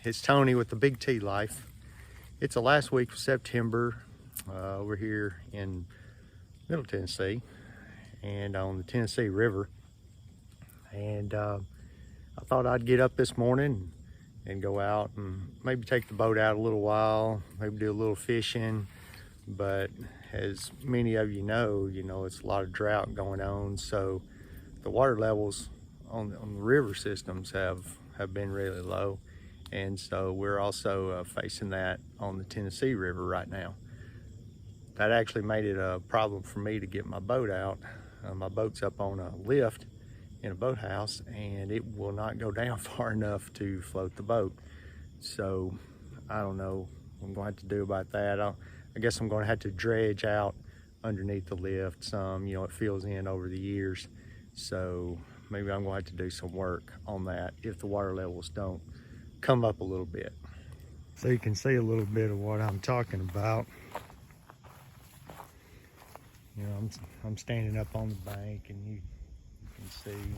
It's Tony with the Big T Life. It's the last week of September. We're here in Middle Tennessee and on the Tennessee River. And I thought I'd get up this morning and go out and maybe take the boat out a little while, maybe do a little fishing. But as many of you know, it's a lot of drought going on, so the water levels on the river systems have been really low. And so we're also facing that on the Tennessee River right now. That actually made it a problem for me to get my boat out. My boat's up on a lift in a boathouse, and it will not go down far enough to float the boat. So I don't know what I'm going to have to do about that. I guess I'm going to have to dredge out underneath the lift some. It fills in over the years. So maybe I'm going to have to do some work on that if the water levels don't come up a little bit. So you can see a little bit of what I'm talking about. I'm standing up on the bank, and you can see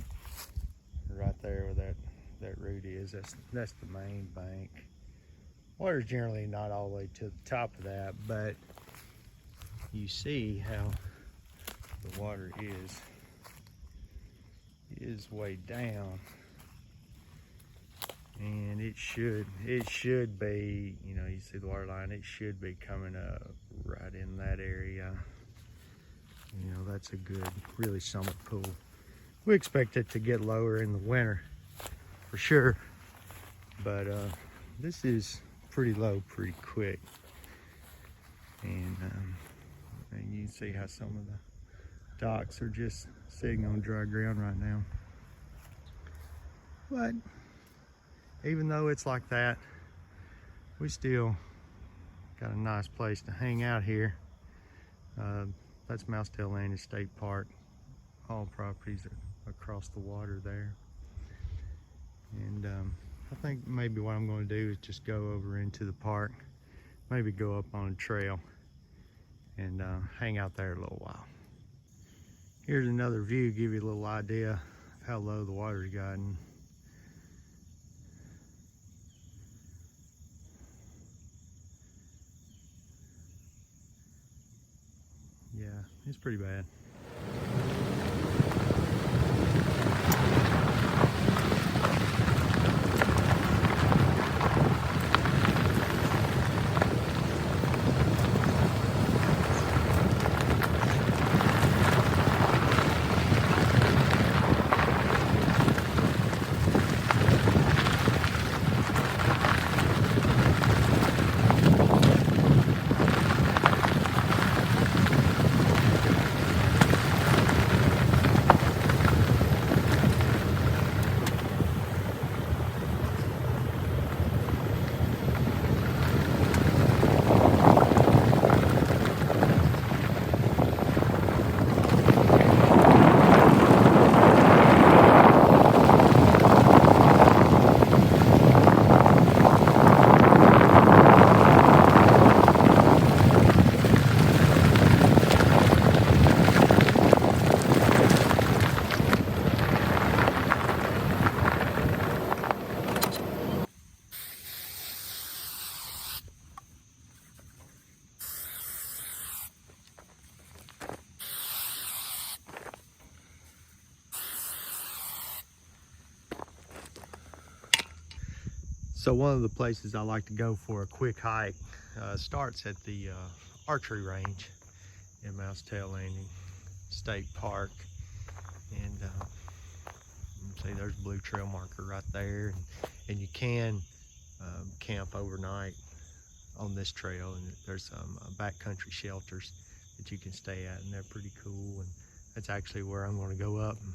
right there where that root is. That's the main bank. Water's generally not all the way to the top of that, but you see how the water is way down. And it should be, you see the water line, it should be coming up right in that area. That's a good, really summer pool. We expect it to get lower in the winter for sure, but this is pretty low pretty quick. And you can see how some of the docks are just sitting on dry ground right now. But even though it's like that, we still got a nice place to hang out here. That's Moustail Land State Park. All properties are across the water there. And I think maybe what I'm going to do is just go over into the park, maybe go up on a trail and hang out there a little while. Here's another view, give you a little idea of how low the water's gotten. Yeah, it's pretty bad. So one of the places I like to go for a quick hike starts at the archery range in Moustail Landing State Park. And see, there's a blue trail marker right there. And you can camp overnight on this trail. And there's some backcountry shelters that you can stay at, and they're pretty cool. And that's actually where I'm going to go up and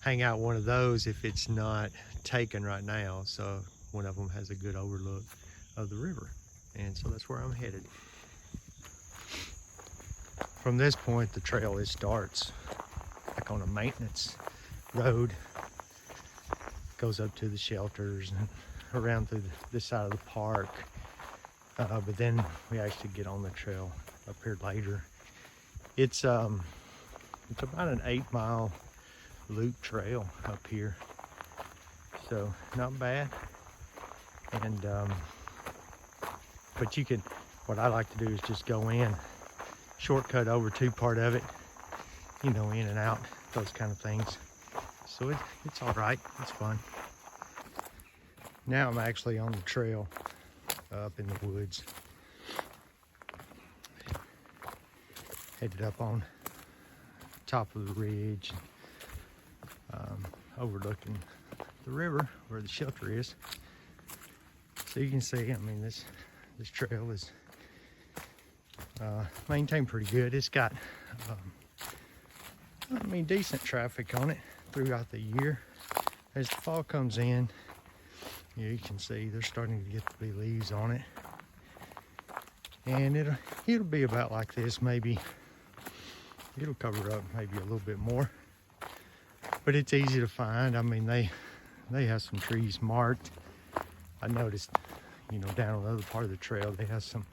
hang out one of those if it's not taken right now. So one of them has a good overlook of the river, and so that's where I'm headed. From this point, the trail starts like on a maintenance road, goes up to the shelters and around through this side of the park, but then we actually get on the trail up here later. It's about an 8-mile loop trail up here, so not bad. And but you can, what I like to do is just go in, shortcut over to part of it, you know, in and out, those kind of things. So it's all right, it's fun. Now I'm actually on the trail up in the woods, headed up on top of the ridge, overlooking the river where the shelter is. So you can see, I mean, this trail is maintained pretty good. It's got, I mean, decent traffic on it throughout the year. As the fall comes in, you can see there's starting to get to be leaves on it, and it'll be about like this. Maybe it'll cover up maybe a little bit more, but it's easy to find. I mean, they have some trees marked. I noticed, you know, down on the other part of the trail, they have some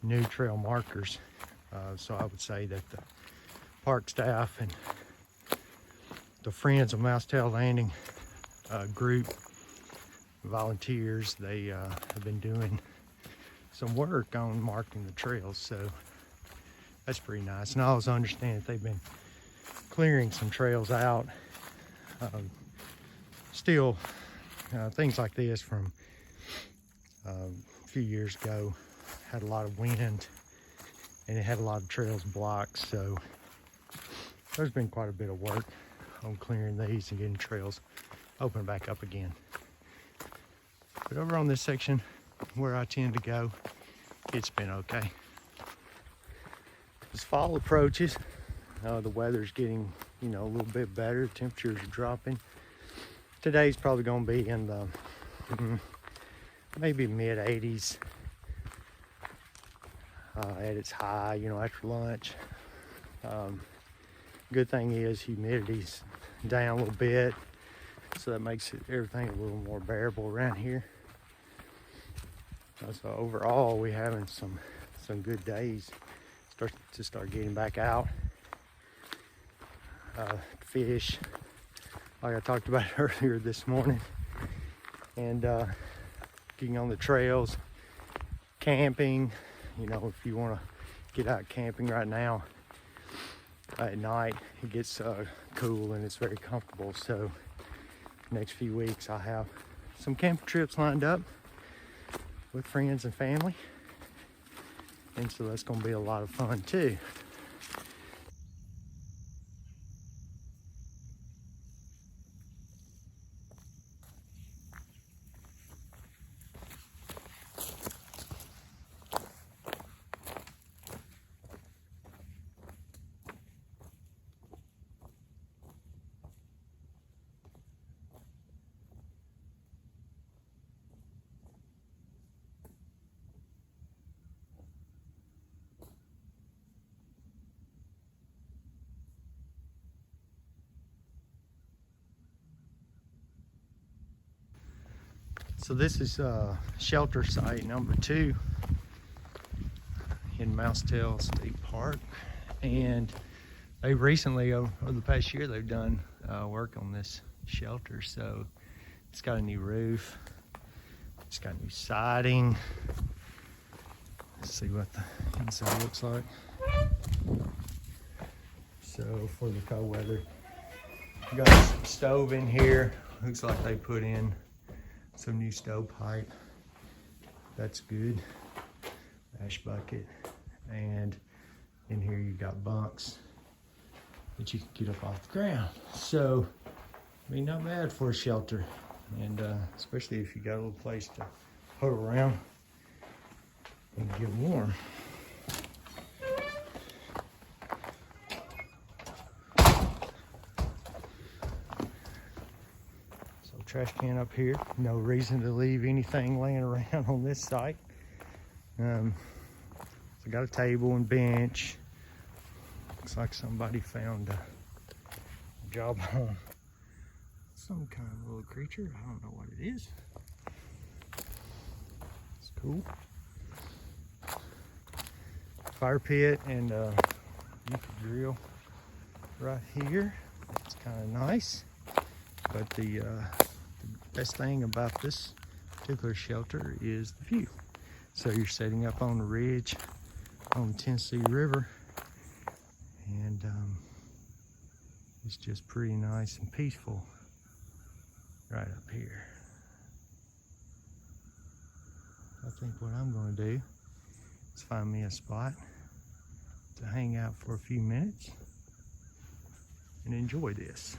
new trail markers. So I would say that the park staff and the Friends of Moustail Landing group, volunteers, they have been doing some work on marking the trails. So that's pretty nice. And I also understand that they've been clearing some trails out. Still, things like this from a few years ago had a lot of wind, and it had a lot of trails blocked. So there's been quite a bit of work on clearing these and getting trails open back up again. But over on this section where I tend to go, it's been okay. As fall approaches, the weather's getting, you know, a little bit better. Temperatures are dropping. Today's probably going to be in the maybe mid 80s at its high, you know, after lunch. Good thing is humidity's down a little bit, so that makes everything a little more bearable around here. So overall, we're having some good days. Start getting back out, fish, like I talked about earlier this morning, and getting on the trails, camping. You know, if you want to get out camping right now at night, it gets cool and it's very comfortable. So next few weeks I'll have some camping trips lined up with friends and family, and so that's going to be a lot of fun too. So this is shelter site number 2 in Moustail State Park, and they recently, over the past year, they've done work on this shelter. So it's got a new roof, it's got new siding. Let's see what the inside looks like. So for the cold weather, we got a stove in here. Looks like they put in some new stovepipe. That's good. Ash bucket. And in here you got bunks that you can get up off the ground. So, I mean, not bad for a shelter. And especially if you got a little place to huddle around and get warm. Trash can up here. No reason to leave anything laying around on this site. So got a table and bench. Looks like somebody found a job on some kind of little creature. I don't know what it is. It's cool. Fire pit and you can grill right here. It's kind of nice. But the best thing about this particular shelter is the view. So you're setting up on the ridge on the Tennessee River, and it's just pretty nice and peaceful right up here. I think what I'm going to do is find me a spot to hang out for a few minutes and enjoy this.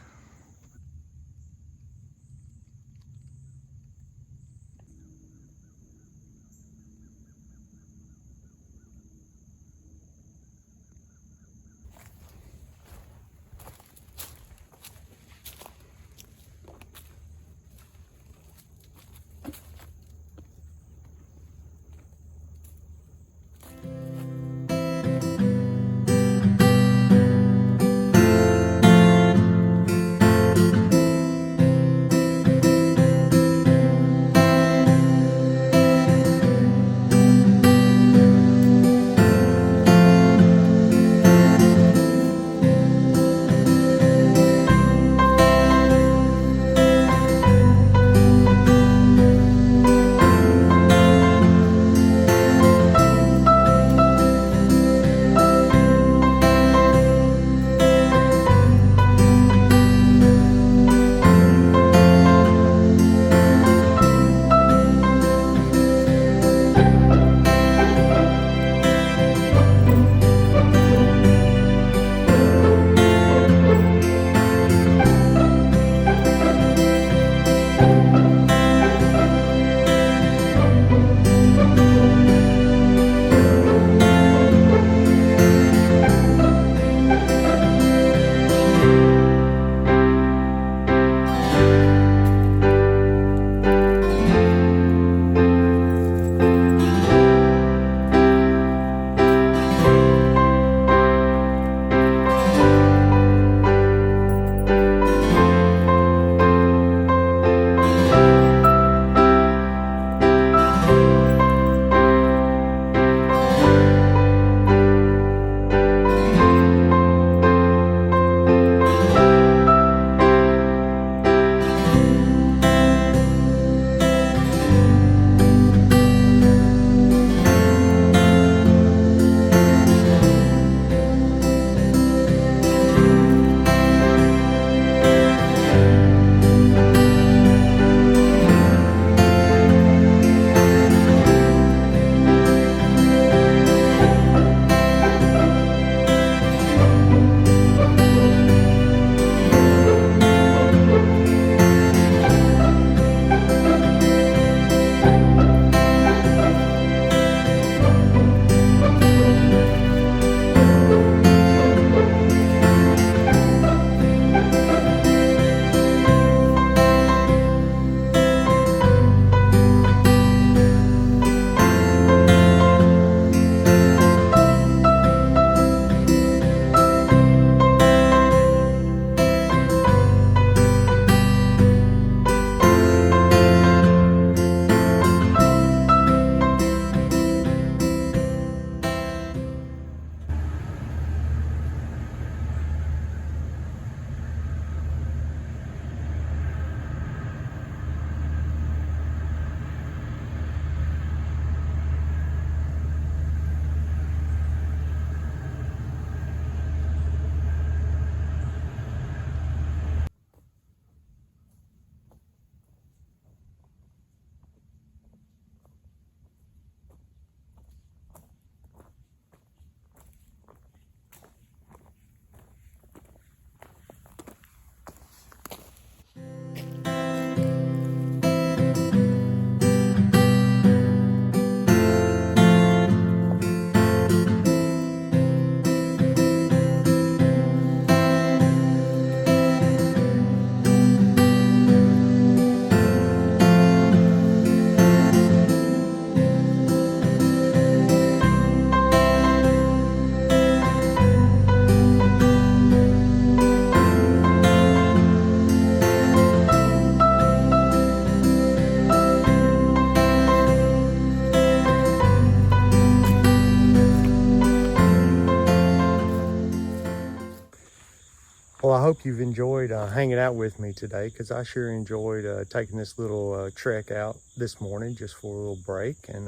hope you've enjoyed hanging out with me today, because I sure enjoyed taking this little trek out this morning just for a little break and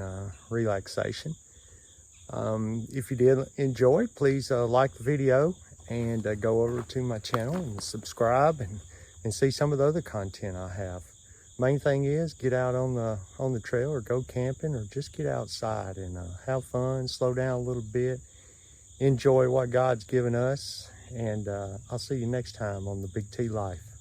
relaxation. If you did enjoy, please like the video and go over to my channel and subscribe and see some of the other content I have. Main thing is get out on the trail, or go camping, or just get outside and have fun, slow down a little bit, enjoy what God's given us, and I'll see you next time on the Big T Life.